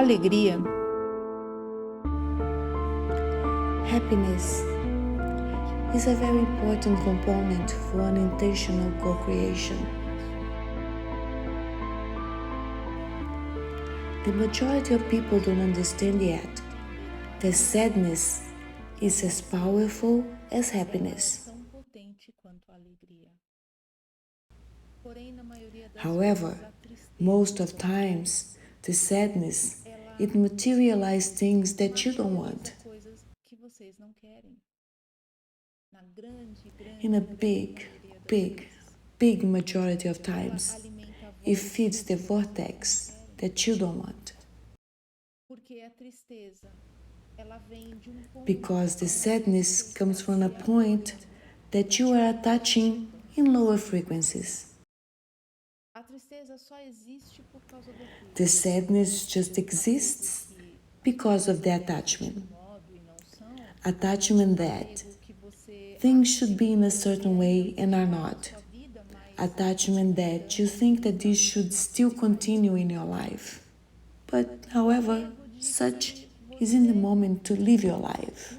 alegria. Happiness is a very important component for an intentional co-creation. The majority of people don't understand yet that sadness is as powerful as happiness. However, most of times, the sadness, it materializes things that you don't want. In a big majority of times, it feeds the vortex that you don't want. Because the sadness comes from a point that you are attaching in lower frequencies. The sadness just exists because of the attachment. Attachment that things should be in a certain way and are not. Attachment that you think that this should still continue in your life. But, however, such is in the moment to live your life.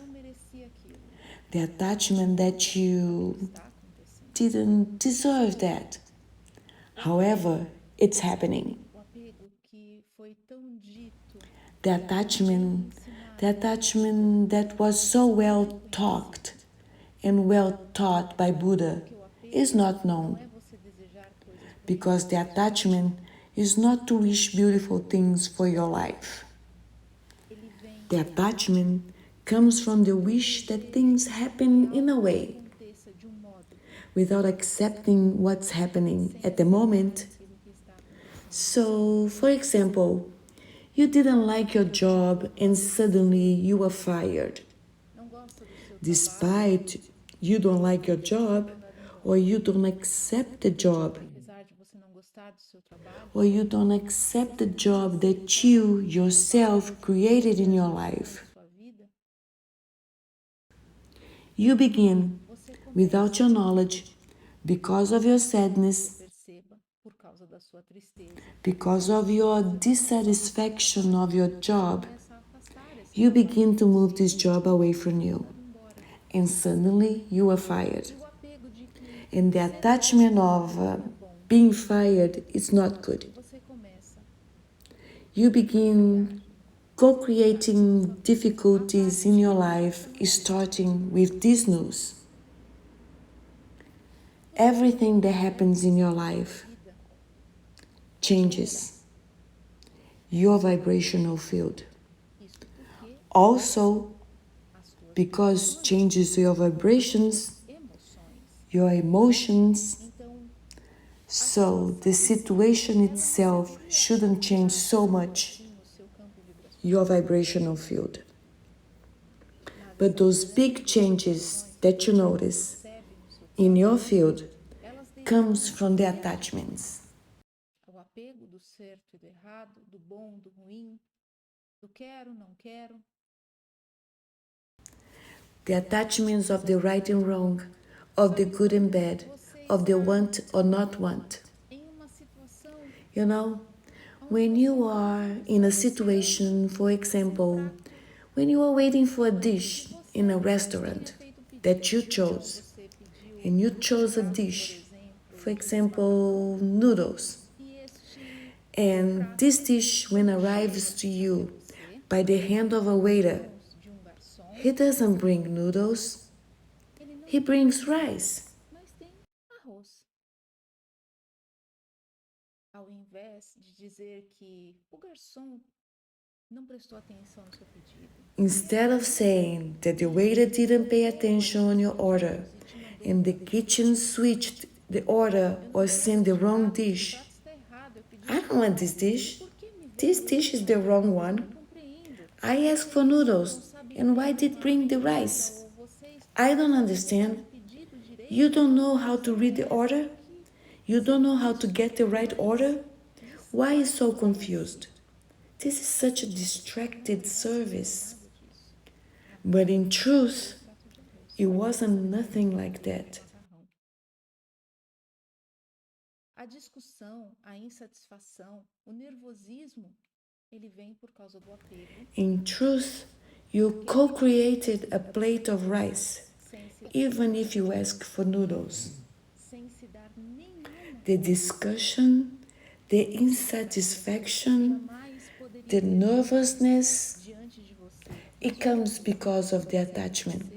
The attachment that you didn't deserve that. However, it's happening. The attachment that was so well talked and well taught by Buddha is not known. Because the attachment is not to wish beautiful things for your life. The attachment comes from the wish that things happen in a way, without accepting what's happening at the moment. So, for example, you didn't like your job and suddenly you were fired. Despite you don't like your job, or you don't accept the job, or you don't accept the job that you yourself created in your life. You begin, without your knowledge, because of your sadness, because of your dissatisfaction of your job, you begin to move this job away from you. And suddenly you are fired. And the attachment of being fired is not good. You begin co-creating difficulties in your life, starting with this news. Everything that happens in your life changes your vibrational field. Also, because changes your vibrations, your emotions, so the situation itself shouldn't change so much your vibrational field. But those big changes that you notice in your field comes from the attachments. The attachments of the right and wrong, of the good and bad, of the want or not want. You know, when you are in a situation, for example, when you are waiting for a dish in a restaurant that you chose, and you chose a dish, for example, noodles, and this dish, when arrives to you by the hand of a waiter, he doesn't bring noodles, he brings rice. Instead of saying that the waiter didn't pay attention on your order and the kitchen switched the order or sent the wrong dish, I don't want this dish. This dish is the wrong one. I asked for noodles, and why did bring the rice? I don't understand. You don't know how to read the order? You don't know how to get the right order? Why are you so confused? This is such a distracted service. But in truth, it wasn't nothing like that. In truth, you co-created a plate of rice, even if you ask for noodles. The discussion, the insatisfaction, the nervousness, it comes because of the attachment.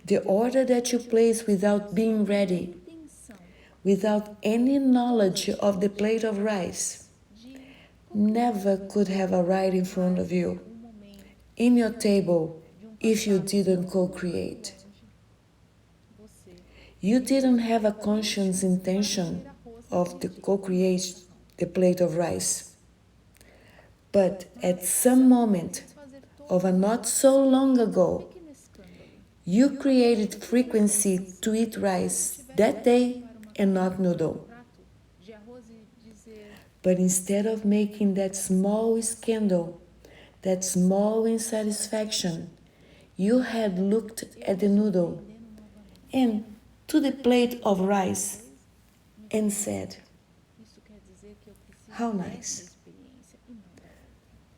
The order that you place without being ready, without any knowledge of the plate of rice, never could have arrived in front of you, in your table, if you didn't co-create. You didn't have a conscious intention of to co-create the plate of rice. But at some moment of a not so long ago, you created frequency to eat rice that day and not noodle. But instead of making that small scandal, that small insatisfaction, you had looked at the noodle and to the plate of rice and said, "How nice.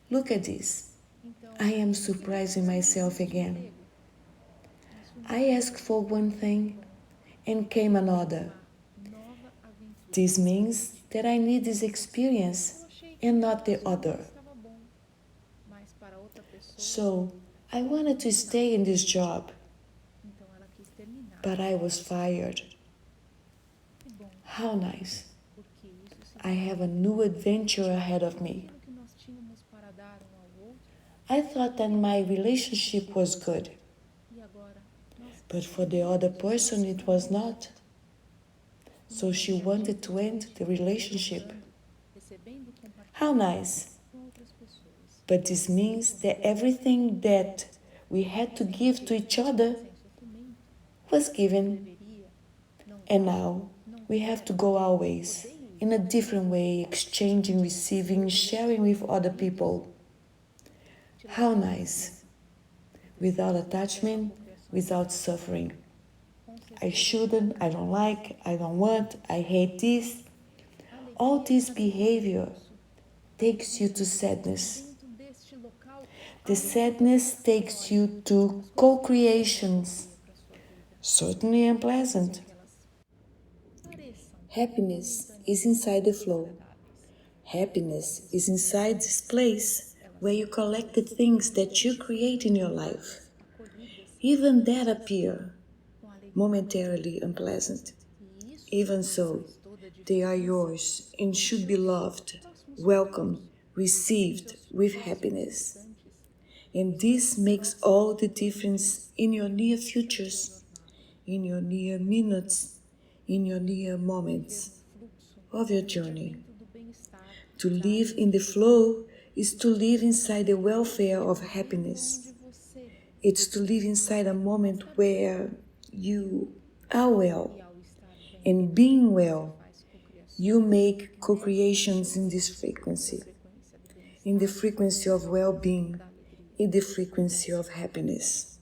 Look at this. I am surprising myself again. I asked for one thing and came another. This means that I need this experience and not the other. So I wanted to stay in this job, but I was fired. How nice. I have a new adventure ahead of me. I thought that my relationship was good, but for the other person it was not. So she wanted to end the relationship. How nice. But this means that everything that we had to give to each other was given. And now we have to go our ways, in a different way, exchanging, receiving, sharing with other people. How nice. Without attachment, without suffering. I shouldn't, I don't like, I don't want, I hate this. All this behavior takes you to sadness. The sadness takes you to co-creations, certainly unpleasant. Happiness is inside the flow. Happiness is inside this place where you collect the things that you create in your life. Even that appear momentarily unpleasant. Even so, they are yours and should be loved, welcomed, received with happiness. And this makes all the difference in your near futures, in your near minutes, in your near moments of your journey. To live in the flow is to live inside the welfare of happiness. It's to live inside a moment where you are well. And being well, you make co-creations in this frequency, in the frequency of well-being, in the frequency of happiness.